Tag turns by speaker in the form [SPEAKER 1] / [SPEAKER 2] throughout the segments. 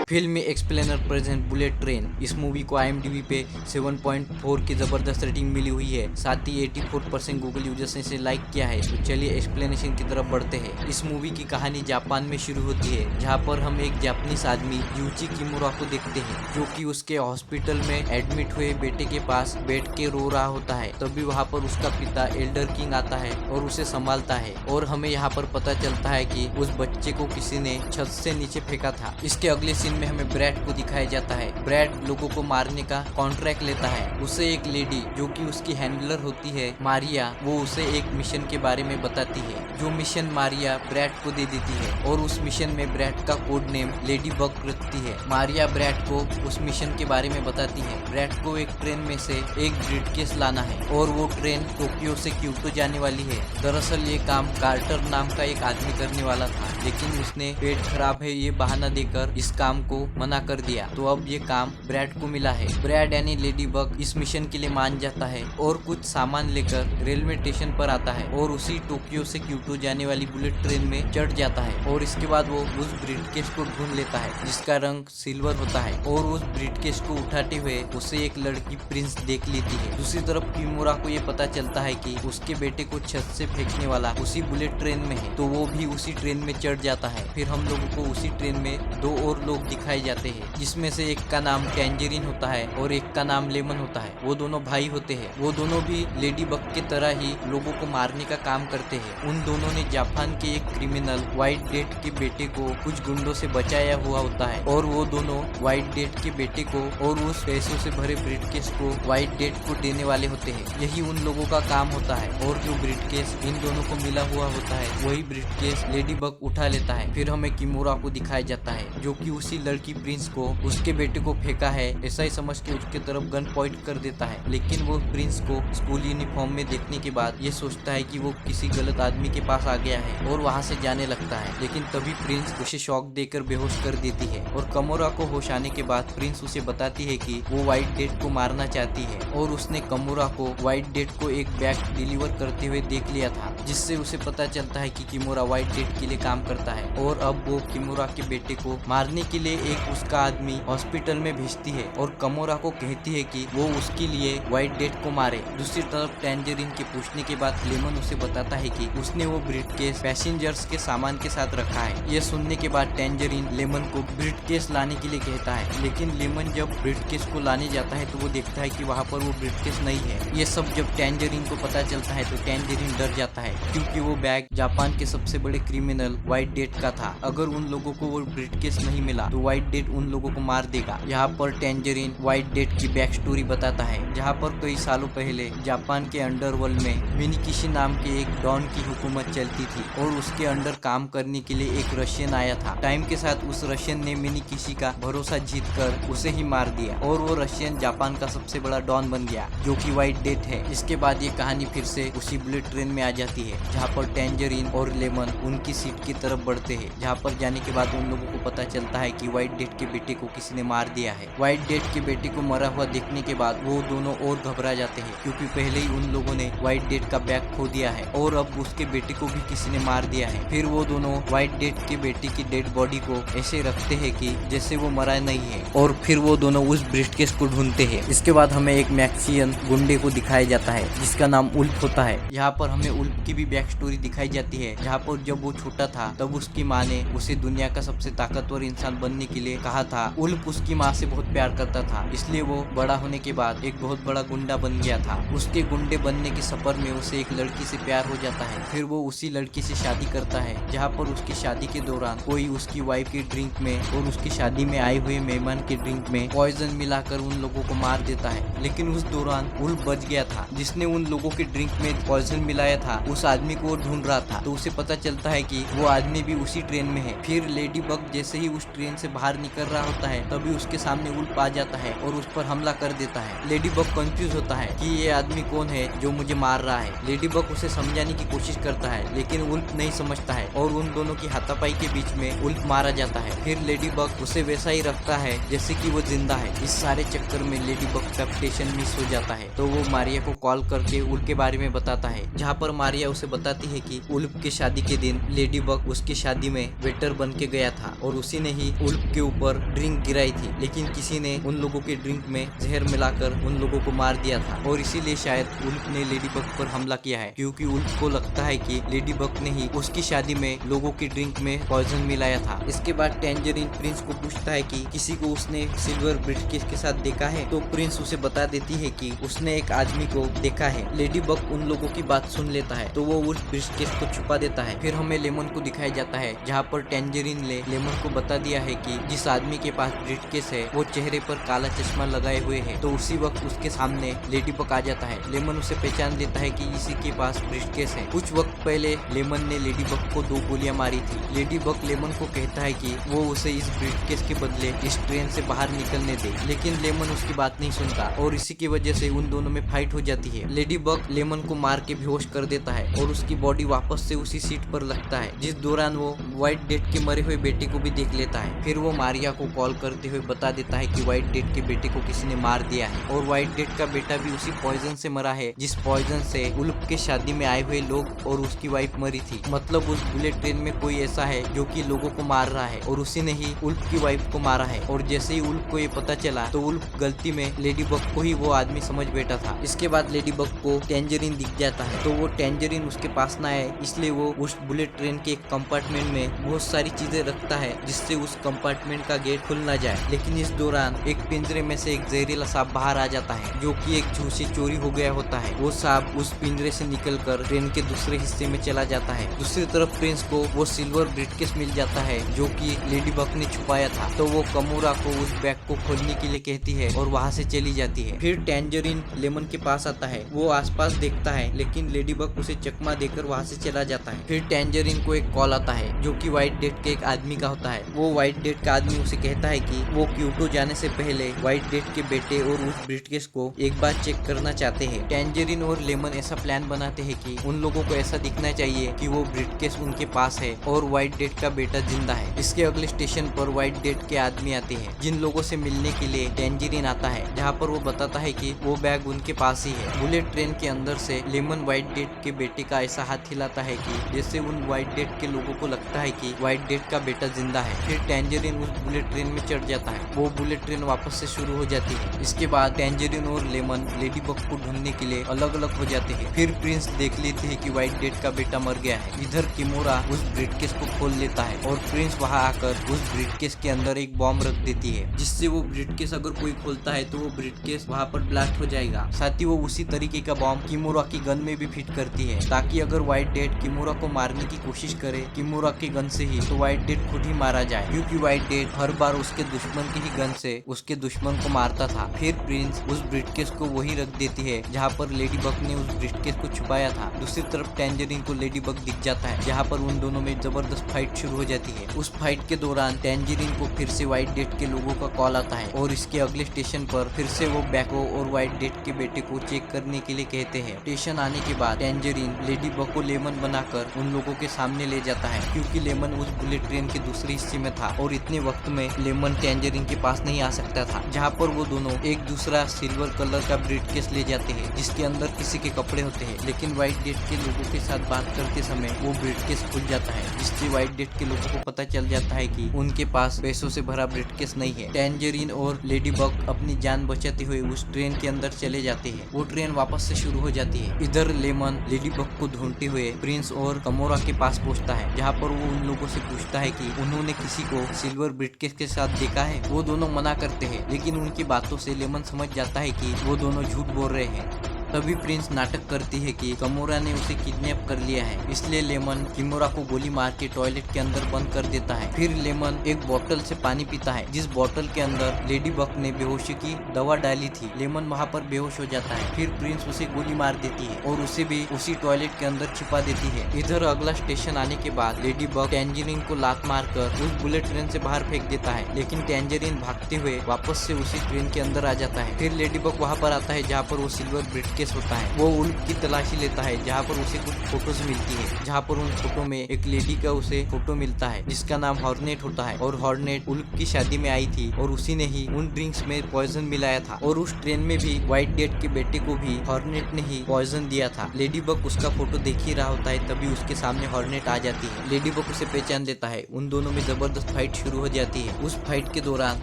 [SPEAKER 1] फिल्मी explainer present bullet train. इस movie को IMDb पे 7.4 की जबरदस्त रेटिंग मिली हुई है। साथ ही 84% गूगल यूजर्स ने इसे लाइक किया है। तो चलिए एक्सप्लेनेशन की तरफ बढ़ते हैं। इस मूवी की कहानी जापान में शुरू होती है, जहाँ पर हम एक जापानीज आदमी यूची किमुरा को देखते हैं, जो कि उसके हॉस्पिटल में एडमिट हुए बेटे के पास बैठ के रो रहा होता है। तभी वहाँ पर उसका पिता एल्डर किंग आता है और उसे संभालता है। और हमें यहाँ पर पता चलता है कि उस बच्चे को किसी ने छत से नीचे फेंका था। इसके अगले सीन में हमें ब्रैड को दिखाया जाता है। ब्रैड लोगों को मारने का कॉन्ट्रैक्ट लेता है। उसे एक लेडी जो कि उसकी हैंडलर होती है मारिया, वो उसे एक मिशन के बारे में बताती है, जो मिशन मारिया ब्रैड को दे देती है। और उस मिशन में ब्रैड का कोड नेम लेडी बग रखती है। मारिया ब्रैड को उस मिशन के बारे में बताती है। ब्रैड को एक ट्रेन में से एक ब्रीफकेस लाना है और वो ट्रेन टोक्यो से क्योटो जाने वाली है। दरअसल ये काम कार्टर नाम का एक आदमी करने वाला था, लेकिन उसने पेट खराब है ये बहाना देकर इस काम को मना कर दिया। तो अब ये काम ब्रैड को मिला है। ब्रैड यानी लेडी बग इस मिशन के लिए मान जाता है और कुछ सामान लेकर रेलवे स्टेशन पर आता है और उसी टोक्यो से क्योटो जाने वाली बुलेट ट्रेन में चढ़ जाता है। और इसके बाद वो उस ब्रीफकेस को ढूंढ लेता है, जिसका रंग सिल्वर होता है। और उस ब्रीफकेस को उठाते हुए उसे एक लड़की प्रिंस देख लेती है। दूसरी तरफ किमुरा को ये पता चलता है कि उसके बेटे को छत से फेंकने वाला उसी बुलेट ट्रेन में है, तो वो भी उसी ट्रेन में चढ़ जाता है। फिर हम लोगों को उसी ट्रेन में दो और लोग दिखाए जाते हैं, जिसमें से एक का नाम टैंजरीन होता है और एक का नाम लेमन होता है। वो दोनों भाई होते हैं। वो दोनों भी लेडी बग की तरह ही लोगों को मारने का काम करते हैं। उन दोनों ने जापान के एक क्रिमिनल व्हाइट डेथ के बेटे को कुछ गुंडों से बचाया हुआ होता है, और वो दोनों व्हाइट डेथ के बेटे को और उस पैसों से भरे ब्रीफकेस को व्हाइट डेथ को देने वाले होते हैं। यही उन लोगों का काम होता है। और जो ब्रीफकेस इन दोनों को मिला हुआ होता है, वही ब्रीफकेस लेडी बग उठा लेता है। फिर हमें किमुरा को दिखाया जाता है, जो कि उसी लड़की प्रिंस को उसके बेटे को फेंका है ऐसा ही समझ के उसके तरफ गन पॉइंट कर देता है। लेकिन वो प्रिंस को स्कूल यूनिफॉर्म में देखने के बाद ये सोचता है कि वो किसी गलत आदमी के पास आ गया है और वहाँ से जाने लगता है। लेकिन तभी प्रिंस उसे शॉक देकर बेहोश कर देती है। और किमुरा को होश आने के बाद प्रिंस उसे बताती है कि वो व्हाइट डेथ को मारना चाहती है, और उसने किमुरा को व्हाइट डेथ को एक बैग डिलीवर करते हुए देख लिया था, जिससे उसे पता चलता है कि किमुरा व्हाइट डेथ के लिए काम करता है। और अब वो किमुरा के बेटे को मारने के लिए एक उसका आदमी हॉस्पिटल में भेजती है और किमुरा को कहती है कि वो उसके लिए व्हाइट डेथ को मारे। दूसरी तरफ टैंजरीन के पूछने के बाद लेमन उसे बताता है कि उसने वो ब्रीफकेस पैसेंजर्स के सामान के साथ रखा है। ये सुनने के बाद टैंजरीन लेमन को ब्रीफकेस लाने के लिए कहता है, लेकिन लेमन जब ब्रीफकेस को लाने जाता है तो वो देखता है कि वहाँ पर वो ब्रीफकेस नहीं है। ये सब जब टैंजरीन को पता चलता है तो टैंजरीन डर जाता है, क्योंकि वो बैग जापान के सबसे बड़े क्रिमिनल व्हाइट डेथ का था। अगर उन लोगों को वो ब्रीफकेस नहीं मिला तो व्हाइट डेथ उन लोगों को मार देगा। यहाँ पर टैंजरीन व्हाइट डेथ की बैक स्टोरी बताता है, जहाँ पर कई सालों पहले जापान के अंडरवर्ल्ड में मिनीकिशी नाम के एक डॉन की हुकूमत चलती थी, और उसके अंडर काम करने के लिए एक रशियन आया था। टाइम के साथ उस रशियन ने मिनीकिशी का भरोसा जीतकर उसे ही मार दिया, और वो रशियन जापान का सबसे बड़ा डॉन बन गया, जो कि व्हाइट डेथ है। इसके बाद ये कहानी फिर से उसी बुलेट ट्रेन में आ जाती है, जहाँ पर टैंजरीन और लेमन उनकी सीट की तरफ बढ़ते हैं, जहाँ पर जाने के बाद उन लोगों को पता चलता है कि व्हाइट डेथ के बेटे को किसी ने मार दिया है। व्हाइट डेथ के बेटे को मरा हुआ देखने के बाद वो दोनों और घबरा जाते हैं, क्योंकि पहले ही उन लोगों ने व्हाइट डेथ का बैग खो दिया है और अब उसके बेटे को भी किसी ने मार दिया है। फिर वो दोनों व्हाइट डेथ के बेटे की डेड बॉडी को ऐसे रखते हैं कि जैसे वो मरा नहीं है, और फिर वो दोनों उस ब्रीफकेस को ढूंढते हैं। इसके बाद हमें एक मैक्सियन गुंडे को दिखाया जाता है, जिसका नाम उल्फ होता है। यहाँ पर हमें उल्फ की भी बैक स्टोरी दिखाई जाती है, जहाँ पर जब वो छोटा था तब उसकी माँ ने उसे दुनिया का सबसे ताकतवर इंसान बनने के लिए कहा था। उल्फ उसकी माँ से बहुत प्यार करता था, इसलिए वो बड़ा होने के बाद एक बहुत बड़ा गुंडा बन गया था। उसके गुंडे बनने की सफर में उसे एक लड़की से प्यार हो जाता है। फिर वो उसी लड़की से शादी करता है, जहाँ पर उसकी शादी के दौरान कोई उसकी वाइफ की ड्रिंक में और उसकी शादी में आए हुए मेहमान के ड्रिंक में पॉइजन मिलाकर उन लोगों को मार देता है। लेकिन उस दौरान उल्फ बच गया था, जिसने उन लोगों के ड्रिंक में पॉइजन मिलाया था। उस आदमी को वो ढूंढ रहा था, तो उसे पता चलता है कि वो आदमी भी उसी ट्रेन में है। फिर लेडी बग जैसे ही उस ट्रेन से बाहर निकल रहा होता है, तभी उसके सामने उल्फ आ जाता है और उस पर हमला कर देता है। लेडी बग कंफ्यूज होता है कि ये आदमी कौन है जो मुझे मार रहा है। लेडी बग उसे समझाने की कोशिश करता है, लेकिन उल्फ नहीं समझता है, और उन दोनों की हाथापाई के बीच में उल्फ मारा जाता है। फिर लेडी बग उसे वैसा ही रखता है जैसे कि वो जिंदा है। इस सारे चक्कर में लेडी बग का स्टेशन मिस हो जाता है, तो वो मारिया को कॉल करके उल्फ के बारे में बताता है, जहाँ पर मारिया उसे बताती है कि उल्फ के शादी के दिन लेडी बग उसकी शादी में वेटर बन के गया था, और उसी ने ही उल्फ उल्फ के ऊपर ड्रिंक गिराई थी, लेकिन किसी ने उन लोगों के ड्रिंक में जहर मिलाकर उन लोगों को मार दिया था और इसीलिए शायद उल्फ ने लेडी बग पर हमला किया है, क्योंकि उल्फ को लगता है कि लेडी बग ने ही उसकी शादी में लोगों की ड्रिंक में पॉइजन मिलाया था। इसके बाद टेंजरीन प्रिंस को पूछता है कि किसी को उसने सिल्वर ब्रीफकेस के साथ देखा है, तो प्रिंस उसे बता देती है कि उसने एक आदमी को देखा है। लेडी बग उन लोगों की बात सुन लेता है तो वो उस ब्रीफकेस को छुपा देता है। फिर हमें लेमन को दिखाया जाता है, जहाँ पर टेंजरीन ने लेमन को बता दिया है कि जिस आदमी के पास ब्रीफकेस है वो चेहरे पर काला चश्मा लगाए हुए है। तो उसी वक्त उसके सामने लेडी बग आ जाता है। लेमन उसे पहचान लेता है कि इसी के पास ब्रीफकेस है। कुछ वक्त पहले लेमन ने लेडी बग को 2 गोलियां मारी थी। लेडी बग लेमन को कहता है कि वो उसे इस ब्रीफकेस के बदले इस ट्रेन से बाहर निकलने दे, लेकिन लेमन उसकी बात नहीं सुनता और इसी की वजह से उन दोनों में फाइट हो जाती है। लेडी बग लेमन को मार के बेहोश कर देता है और उसकी बॉडी वापस से उसी सीट पर लगता है, जिस दौरान वो व्हाइट डेथ के मरे हुए बेटे को भी देख लेता है। फिर वो मारिया को कॉल करते हुए बता देता है कि व्हाइट डेथ के बेटे को किसी ने मार दिया है और व्हाइट डेथ का बेटा भी उसी पॉइजन से मरा है जिस पॉइजन से उल्फ के शादी में आए हुए लोग और उसकी वाइफ मरी थी। मतलब उस बुलेट ट्रेन में कोई ऐसा है जो कि लोगों को मार रहा है और उसी ने ही उल्फ की वाइफ को मारा है। और जैसे ही उल्फ को ये पता चला तो उल्फ गलती में लेडी बग को ही वो आदमी समझ बैठा था। इसके बाद लेडी बग को टेंजरीन दिख जाता है, तो वो टेंजरीन उसके पास ना आए इसलिए वो उस बुलेट ट्रेन के एक कंपार्टमेंट में बहुत सारी चीजें रखता है जिससे उस कंपार्टमेंट का गेट खुल ना जाए। लेकिन इस दौरान एक पिंजरे में से एक जहरीला सांप बाहर आ जाता है जो कि एक जू से चोरी हो गया होता है। वो सांप उस पिंजरे से निकलकर ट्रेन के दूसरे हिस्से में चला जाता है। दूसरी तरफ प्रिंस को वो सिल्वर ब्रीफकेस मिल जाता है जो कि लेडी बग ने छुपाया था, तो वो कमोरा को उस बैग को खोलने के लिए कहती है और वहाँ से चली जाती है। फिर टेंजरीन लेमन के पास आता है, वो आसपास देखता है लेकिन लेडी बग उसे चकमा देकर वहाँ से चला जाता है। फिर टेंजरीन को एक कॉल आता है जो कि व्हाइट डेथ के एक आदमी का होता है। वो व्हाइट डेथ का आदमी उसे कहता है कि वो क्योटो जाने से पहले व्हाइट डेथ के बेटे और उस ब्रीफकेस को एक बार चेक करना चाहते हैं। टेंजरीन और लेमन ऐसा प्लान बनाते हैं कि उन लोगों को ऐसा दिखना चाहिए कि वो ब्रीफकेस उनके पास है और व्हाइट डेथ का बेटा जिंदा है। इसके अगले स्टेशन पर व्हाइट डेथ के आदमी आते हैं जिन लोगों से मिलने के लिए टेंजरीन आता है, जहाँ पर वो बताता है कि वो बैग उनके पास ही है। बुलेट ट्रेन के अंदर से लेमन व्हाइट डेथ के बेटे का ऐसा हाथ हिलाता है कि जैसे उन व्हाइट डेथ के लोगों को लगता है कि व्हाइट डेथ का बेटा जिंदा है। फिर टेंजरीन उस बुलेट ट्रेन में चढ़ जाता है। वो बुलेट ट्रेन वापस से शुरू हो जाती है। इसके बाद टेंजरीन और लेमन लेडी बग को ढूंढने के लिए अलग अलग हो जाते हैं। फिर प्रिंस देख लेते हैं कि व्हाइट डेथ का बेटा मर गया है। इधर किमोरा उस ब्रीफकेस को खोल लेता है और प्रिंस वहां आकर उस ब्रीफकेस के अंदर एक बॉम्ब रख देती है, जिससे वो ब्रीफकेस अगर कोई खोलता है तो वो ब्रीफकेस वहां पर ब्लास्ट हो जाएगा। साथ ही वो उसी तरीके का बॉम्ब किमोरा की गन में भी फिट करती है, ताकि अगर व्हाइट डेथ किमोरा को मारने की कोशिश करे किमोरा की गन से ही, तो व्हाइट डेथ खुद ही मारा जाए, क्योंकि व्हाइट डेथ हर बार उसके दुश्मन की ही गन से उसके दुश्मन को मारता था। फिर प्रिंस उस ब्रीफकेस को वही रख देती है जहाँ पर लेडी बग ने उस ब्रीफकेस को छुपाया था। दूसरी तरफ टेंजरीन को लेडी बग दिख जाता है, जहाँ पर उन दोनों में जबरदस्त फाइट शुरू हो जाती है। उस फाइट के दौरान टेंजरीन को फिर से व्हाइट डेथ के लोगों का कॉल आता है और इसके अगले स्टेशन पर फिर से वो बैको और व्हाइट डेथ के बेटे को चेक करने के लिए कहते हैं। स्टेशन आने के बाद टेंजरीन लेडी बग को लेमन बनाकर उन लोगों के सामने ले जाता है, क्योंकि लेमन उस बुलेट ट्रेन के दूसरे हिस्से में था और इतने वक्त में लेमन टेंजरीन के पास नहीं आ सकता था। जहाँ पर वो दोनों एक दूसरा सिल्वर कलर का ब्रीफकेस ले जाते हैं जिसके अंदर किसी के कपड़े होते हैं, लेकिन व्हाइट डेथ के लोगों के साथ बात करते समय वो ब्रीफकेस खुल जाता है, जिससे व्हाइट डेथ के लोगों को पता चल जाता है कि उनके पास पैसों से भरा ब्रीफकेस नहीं है। टेंजरीन और लेडी बग अपनी जान बचाते हुए उस ट्रेन के अंदर चले जाते हैं। वो ट्रेन वापस से शुरू हो जाती है। इधर लेमन लेडी बग को ढूंढते हुए प्रिंस और कमोरा के पास पहुंचता है, जहाँ पर वो उन लोगों से पूछता है कि उन्होंने किसी को सिल्वर ब्रीफकेस के साथ देखा है। वो दोनों मना करते हैं, लेकिन उनकी बातों से लेमन समझ जाता है कि वो दोनों झूठ बोल रहे हैं। तभी प्रिंस नाटक करती है कि कमोरा ने उसे किडनैप कर लिया है, इसलिए लेमन किमोरा को गोली मार के टॉयलेट के अंदर बंद कर देता है। फिर लेमन एक बोतल से पानी पीता है, जिस बोतल के अंदर लेडी बग ने बेहोशी की दवा डाली थी। लेमन वहाँ पर बेहोश हो जाता है। फिर प्रिंस उसे गोली मार देती है और उसे भी उसी टॉयलेट के अंदर छिपा देती है। इधर अगला स्टेशन आने के बाद लेडी बग टेंजरीन को लात मारकर उस बुलेट ट्रेन से बाहर फेंक देता है, लेकिन टेंजरीन भागते हुए वापस से उसी ट्रेन के अंदर आ जाता है। फिर लेडी बग वहाँ पर आता है जहाँ पर वो सिल्वर ब्रीफकेस केस होता है। वो उल्फ की तलाशी लेता है जहाँ पर उसे कुछ फोटोज मिलती है, जहाँ पर उन फोटो में एक लेडी का उसे फोटो मिलता है जिसका नाम हॉर्नेट होता है। और हॉर्नेट उल्फ की शादी में आई थी और उसी ने ही उन ड्रिंक्स में पॉइजन मिलाया था। और उस ट्रेन में भी व्हाइट डेथ के बेटे को भी हॉर्नेट ने ही पॉइजन दिया था। लेडी बग उसका फोटो देख ही रहा होता है, तभी उसके सामने हॉर्नेट आ जाती है। लेडी बग उसे पहचान लेता है। उन दोनों में जबरदस्त फाइट शुरू हो जाती है। उस फाइट के दौरान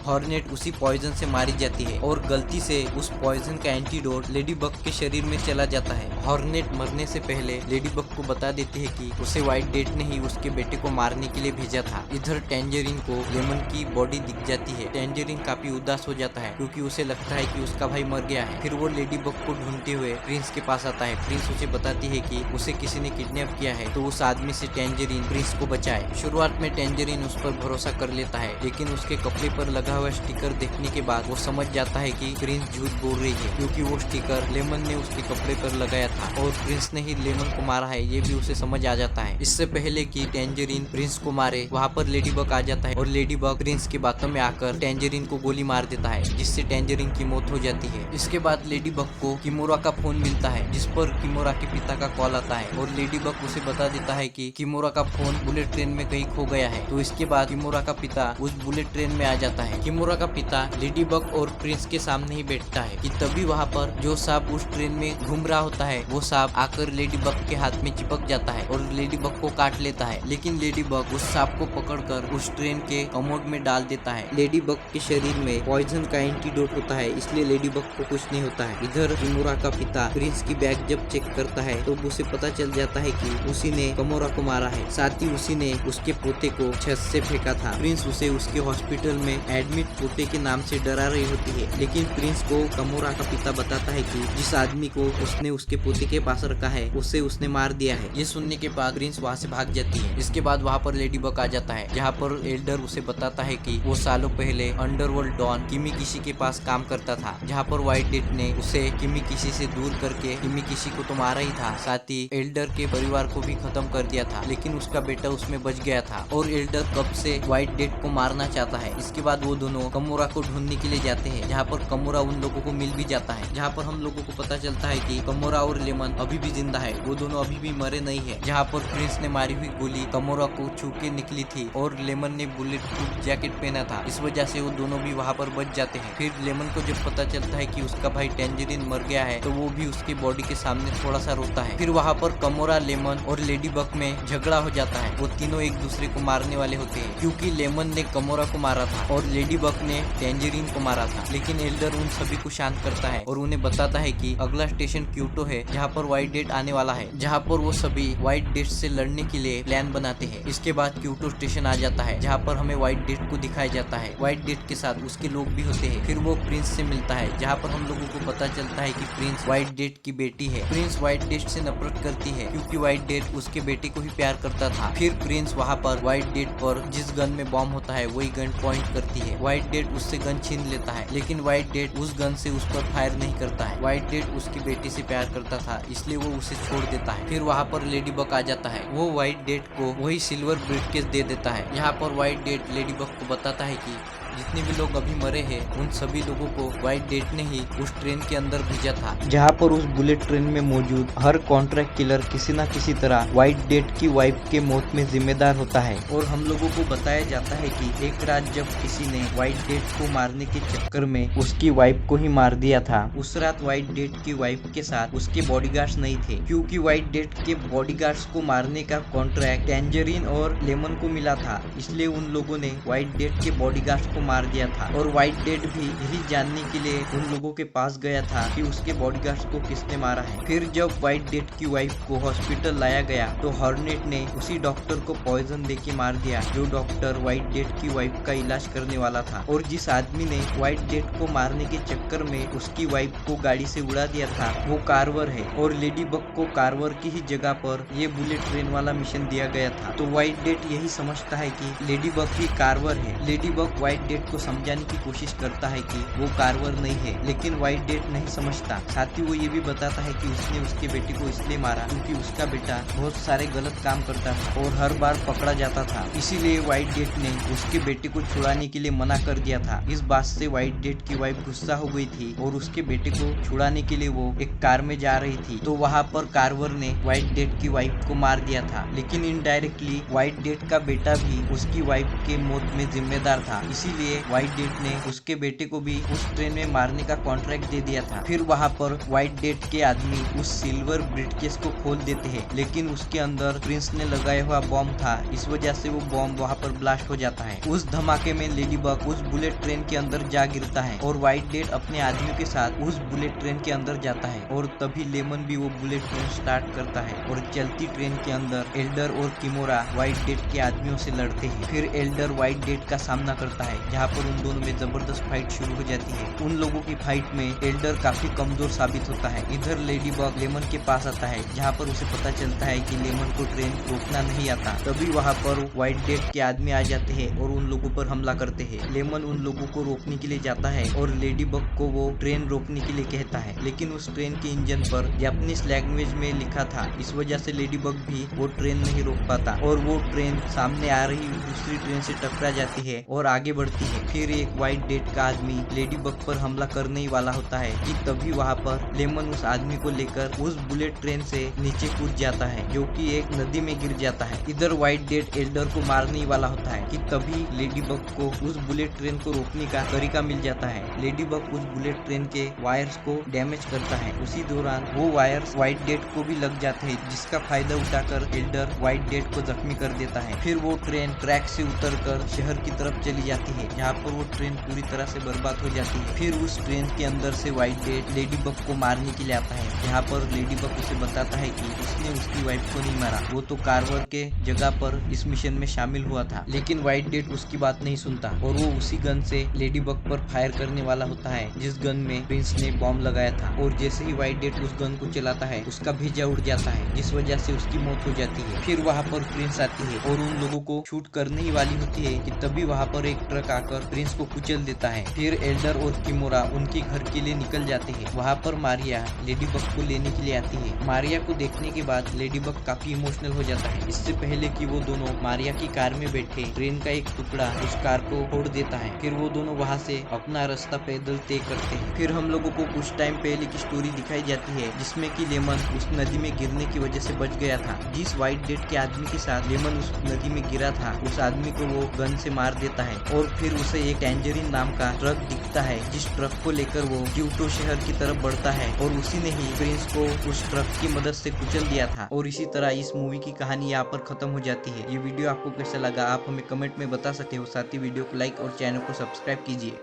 [SPEAKER 1] हॉर्नेट उसी पॉइजन से मारी जाती है और गलती से उस पॉइजन का एंटीडोट लेडी बग के शरीर में चला जाता है। हॉर्नेट मरने से पहले लेडी बग को बता देती है कि उसे व्हाइट डेथ ने ही उसके बेटे को मारने के लिए भेजा था। इधर टेंजरिन को लेमन की बॉडी दिख जाती है। टेंजरिन काफी उदास हो जाता है क्योंकि उसे लगता है कि उसका भाई मर गया है। फिर वो लेडी बग को ढूंढते हुए प्रिंस के पास आता है। प्रिंस उसे बताती है कि उसे किसी ने किडनैप किया है, तो उस आदमी से टेंजरिन प्रिंस को बचाए। शुरुआत में टेंजरिन उस पर भरोसा कर लेता है, लेकिन उसके कपड़े पर लगा हुआ स्टिकर देखने के बाद वो समझ जाता है कि प्रिंस झूठ बोल रही है, क्योंकि वो स्टिकर लेमन ने उसके कपड़े पर लगाया था और प्रिंस ने ही लेमन को मारा है, ये भी उसे समझ आ जाता है। इससे पहले कि टेंजरिन प्रिंस को मारे, वहाँ पर लेडी बग आ जाता है और लेडी बग प्रिंस की बातों में आकर टेंजरिन को गोली मार देता है, जिससे टेंजरिन की मौत हो जाती है। इसके बाद लेडी बग को किमोरा का फोन मिलता है, जिस पर किमोरा के पिता का कॉल आता है और लेडी बग उसे बता देता है कि किमोरा का फोन बुलेट ट्रेन में कहीं खो गया है। तो इसके बाद किमोरा का पिता उस बुलेट ट्रेन में आ जाता है। किमोरा का पिता लेडी बग और प्रिंस के सामने ही बैठता है कि तभी वहाँ पर जो सांप उस ट्रेन में घूम रहा होता है, वो सांप आकर लेडी बग के हाथ में चिपक जाता है और लेडी बग को काट लेता है। लेकिन लेडी बग उस सांप को पकड़कर उस ट्रेन के कमोड में डाल देता है। लेडी बग के शरीर में पॉइजन का एंटीडोट होता है, इसलिए लेडी बग को कुछ नहीं होता है। इधर किमोरा का पिता प्रिंस की बैग जब चेक करता है तो उसे पता चल जाता है कि उसी ने किमोरा को मारा है, साथ ही उसी ने उसके पोते को छत से फेंका था। प्रिंस उसे उसके हॉस्पिटल में एडमिट पोते के नाम से डरा रही होती है, लेकिन प्रिंस को किमोरा का पिता बताता है कि जिस आदमी को उसने उसके पोते के पास रखा है उसे उसने मार दिया है। ये सुनने के बाद प्रिंस वहाँ से भाग जाती है। इसके बाद वहाँ पर लेडी बग आ जाता है, जहाँ पर एल्डर उसे बताता है कि वो सालों पहले अंडरवर्ल्ड डॉन किमी किसी के पास काम करता था, जहाँ पर व्हाइट डेथ ने उसे किमी किसी से दूर करके किमी किसी को तो मारा ही था, साथ ही एल्डर के परिवार को भी खत्म कर दिया था, लेकिन उसका बेटा उसमें बच गया था और एल्डर कब से व्हाइट डेथ को मारना चाहता है। इसके बाद वो दोनों किमोरा को ढूंढने के लिए जाते हैं, जहाँ पर किमोरा उन लोगों को मिल भी जाता है, जहाँ पर हम लोगों को पता चलता है कि किमोरा और लेमन अभी भी जिंदा है, वो दोनों अभी भी मरे नहीं है। जहाँ पर प्रिंस ने मारी हुई गोली किमोरा को छू के निकली थी और लेमन ने बुलेट प्रूफ जैकेट पहना था, इस वजह से वो दोनों भी वहाँ पर बच जाते हैं। फिर लेमन को जब पता चलता है कि उसका भाई टेंजरिन मर गया है, तो वो भी उसकी बॉडी के सामने थोड़ा सा रोता है। फिर वहाँ पर किमोरा, लेमन और लेडी बग में झगड़ा हो जाता है। वो तीनों एक दूसरे को मारने वाले होते हैं, क्योंकि लेमन ने किमोरा को मारा था और लेडी बग ने टेंजरिन को मारा था। लेकिन एल्डर उन सभी को शांत करता है और उन्हें बताता है कि अगला स्टेशन क्यूटो है, जहाँ पर व्हाइट डेथ आने वाला है, जहाँ पर वो सभी व्हाइट डेथ से लड़ने के लिए प्लान बनाते हैं। इसके बाद क्यूटो स्टेशन आ जाता है, जहाँ पर हमें व्हाइट डेथ को दिखाया जाता है। व्हाइट डेथ के साथ उसके लोग भी होते हैं। फिर वो प्रिंस से मिलता है, जहाँ पर हम लोगों को पता चलता है कि प्रिंस व्हाइट डेथ की बेटी है। प्रिंस व्हाइट डेथ से नफरत करती है, क्योंकि व्हाइट डेथ उसके बेटे को ही प्यार करता था। फिर प्रिंस वहाँ पर व्हाइट डेथ पर जिस गन में बॉम्ब होता है वही गन पॉइंट करती है। व्हाइट डेथ उससे गन छीन लेता है, लेकिन व्हाइट डेथ उस गन से उस पर फायर नहीं करता है। व्हाइट डेथ उसकी बेटी से प्यार करता था, इसलिए वो उसे छोड़ देता है। फिर वहाँ पर लेडी बग आ जाता है, वो व्हाइट डेथ को वही सिल्वर ब्रीफकेस दे देता है। यहाँ पर व्हाइट डेथ लेडी बग को बताता है कि जितने भी लोग अभी मरे हैं उन सभी लोगों को व्हाइट डेथ ने ही उस ट्रेन के अंदर भेजा था, जहाँ पर उस बुलेट ट्रेन में मौजूद हर कॉन्ट्रैक्ट किलर किसी न किसी तरह व्हाइट डेथ की वाइफ के मौत में जिम्मेदार होता है। और हम लोगों को बताया जाता है कि एक रात जब किसी ने व्हाइट डेथ को मारने के चक्कर में उसकी वाइफ को ही मार दिया था, उस रात व्हाइट डेथ की वाइफ के साथ उसके बॉडीगार्ड्स नहीं थे, क्योंकि व्हाइट डेथ के बॉडीगार्ड्स को मारने का कॉन्ट्रैक्ट टेंजरिन और लेमन को मिला था, इसलिए उन लोगों ने व्हाइट डेथ के बॉडीगार्ड्स को मार दिया था। और व्हाइट डेथ भी यही जानने के लिए उन लोगों के पास गया था कि उसके बॉडीगार्ड्स को किसने मारा है। फिर जब व्हाइट डेथ की वाइफ को हॉस्पिटल लाया गया तो हॉर्नेट ने उसी डॉक्टर को पॉइजन देके मार दिया, जो डॉक्टर व्हाइट डेथ की वाइफ का इलाज करने वाला था। और जिस आदमी ने व्हाइट डेथ को मारने के चक्कर में उसकी वाइफ को गाड़ी से उड़ा दिया था वो कार्वर है, और लेडी बग को कार्वर की ही जगह पर ये बुलेट ट्रेन वाला मिशन दिया गया था। तो व्हाइट डेथ यही समझता है कि लेडी बग ही कार्वर है। Ladybug white death
[SPEAKER 2] date को समझाने की कोशिश करता है कि वो कार्वर नहीं है, लेकिन व्हाइट डेट नहीं समझता। साथ ही वो ये भी बताता है कि उसने उसके बेटे को इसलिए मारा क्योंकि उसका बेटा बहुत सारे गलत काम करता था और हर बार पकड़ा जाता था, इसीलिए व्हाइट डेट ने उसके बेटे को छुड़ाने के लिए मना कर दिया था। इस बात से व्हाइट डेट की वाइफ गुस्सा हो गई थी और उसके बेटे को छुड़ाने के लिए वो एक कार में जा रही थी, तो वहाँ पर कार्वर ने व्हाइट डेट की वाइफ को मार दिया था। लेकिन इनडायरेक्टली व्हाइट डेट का बेटा भी उसकी वाइफ के मौत में जिम्मेदार था, इसीलिए व्हाइट डेट ने उसके बेटे को भी उस ट्रेन में मारने का कॉन्ट्रैक्ट दे दिया था। फिर वहाँ पर व्हाइट डेट के आदमी उस सिल्वर ब्रीफकेस को खोल देते हैं, लेकिन उसके अंदर प्रिंस ने लगाया हुआ बॉम्ब था, इस वजह से वो बॉम्ब वहाँ पर ब्लास्ट हो जाता है। उस धमाके में लेडीबग उस बुलेट ट्रेन के अंदर जा गिरता है और व्हाइट डेट अपने आदमियों के साथ उस बुलेट ट्रेन के अंदर जाता है और तभी लेमन भी वो बुलेट ट्रेन स्टार्ट करता है और चलती ट्रेन के अंदर एल्डर और किमोरा व्हाइट डेट के आदमियों से लड़ते हैं। फिर एल्डर व्हाइट डेट का सामना करता है, जहाँ पर उन दोनों में जबरदस्त फाइट शुरू हो जाती है। उन लोगों की फाइट में एल्डर काफी कमजोर साबित होता है। इधर लेडीबग लेमन के पास आता है, जहाँ पर उसे पता चलता है कि लेमन को ट्रेन रोकना नहीं आता। तभी वहाँ पर व्हाइट डेट के आदमी आ जाते हैं और उन लोगों पर हमला करते हैं। लेमन उन लोगों को रोकने के लिए जाता है और लेडीबग को वो ट्रेन रोकने के लिए कहता है, लेकिन उस ट्रेन के इंजन पर जापानीज लैंग्वेज में लिखा था, इस वजह से लेडीबग भी वो ट्रेन नहीं रोक पाता और वो ट्रेन सामने आ रही दूसरी ट्रेन से टकरा जाती है और आगे बढ़ती है। फिर एक व्हाइट डेट का आदमी लेडीबग पर हमला करने ही वाला होता है कि तभी वहाँ पर लेमन उस आदमी को लेकर उस बुलेट ट्रेन से नीचे कूद जाता है, जो कि एक नदी में गिर जाता है। इधर व्हाइट डेट एल्डर को मारने ही वाला होता है कि तभी लेडीबग को उस बुलेट ट्रेन को रोकने का तरीका मिल जाता है। लेडीबग उस बुलेट ट्रेन के वायर्स को डैमेज करता है, उसी दौरान वो वायर्स व्हाइट डेट को भी लग जाते हैं, जिसका फायदा उठाकर एल्डर व्हाइट डेट को जख्मी कर देता है। फिर वो ट्रेन ट्रैक से उतरकर शहर की तरफ चली जाती है, जहाँ पर वो ट्रेन पूरी तरह से बर्बाद हो जाती है। फिर उस ट्रेन के अंदर से व्हाइट डेट लेडीबग को मारने के लिए आता है, जहाँ पर लेडीबग उसे बताता है कि उसने उसकी वाइफ को नहीं मारा, वो तो कार्वर के जगह पर इस मिशन में शामिल हुआ था। लेकिन व्हाइट डेट उसकी बात नहीं सुनता और वो उसी गन से लेडीबग पर फायर करने वाला होता है जिस गन में प्रिंस ने बॉम्ब लगाया था, और जैसे ही व्हाइट डेट उस गन को चलाता है उसका भेजा उड़ जाता है, जिस वजह से उसकी मौत हो जाती है। फिर वहाँ पर प्रिंस आती है और उन लोगों को शूट करने ही वाली होती है कि तभी वहाँ पर एक ट्रक आकर प्रिंस को कुचल देता है। फिर एल्डर और किमोरा उनके घर के लिए निकल जाते हैं। वहाँ पर मारिया लेडीबग को लेने के लिए आती है। मारिया को देखने के बाद लेडीबग काफी इमोशनल हो जाता है। इससे पहले कि वो दोनों मारिया की कार में बैठे, ट्रेन का एक टुकड़ा उस कार को फोड़ देता है। फिर वो दोनों वहाँ से अपना रास्ता पैदल तय करते हैं। फिर हम लोगों को कुछ टाइम पहले की स्टोरी दिखाई जाती है, जिसमें कि लेमन उस नदी में गिरने की वजह से बच गया था। जिस व्हाइट डेट के आदमी के साथ लेमन उस नदी में गिरा था, उस आदमी को वो गन से मार देता है और फिर उसे एक टैंजरीन नाम का ट्रक दिखता है, जिस ट्रक को लेकर वो क्यूटो शहर की तरफ बढ़ता है और उसी ने ही प्रिंस को उस ट्रक की मदद से कुचल दिया था। और इसी तरह इस मूवी की कहानी यहाँ पर खत्म हो जाती है। ये वीडियो आपको कैसा लगा आप हमें कमेंट में बता सकते हो। साथ ही वीडियो को लाइक और चैनल को सब्सक्राइब कीजिए।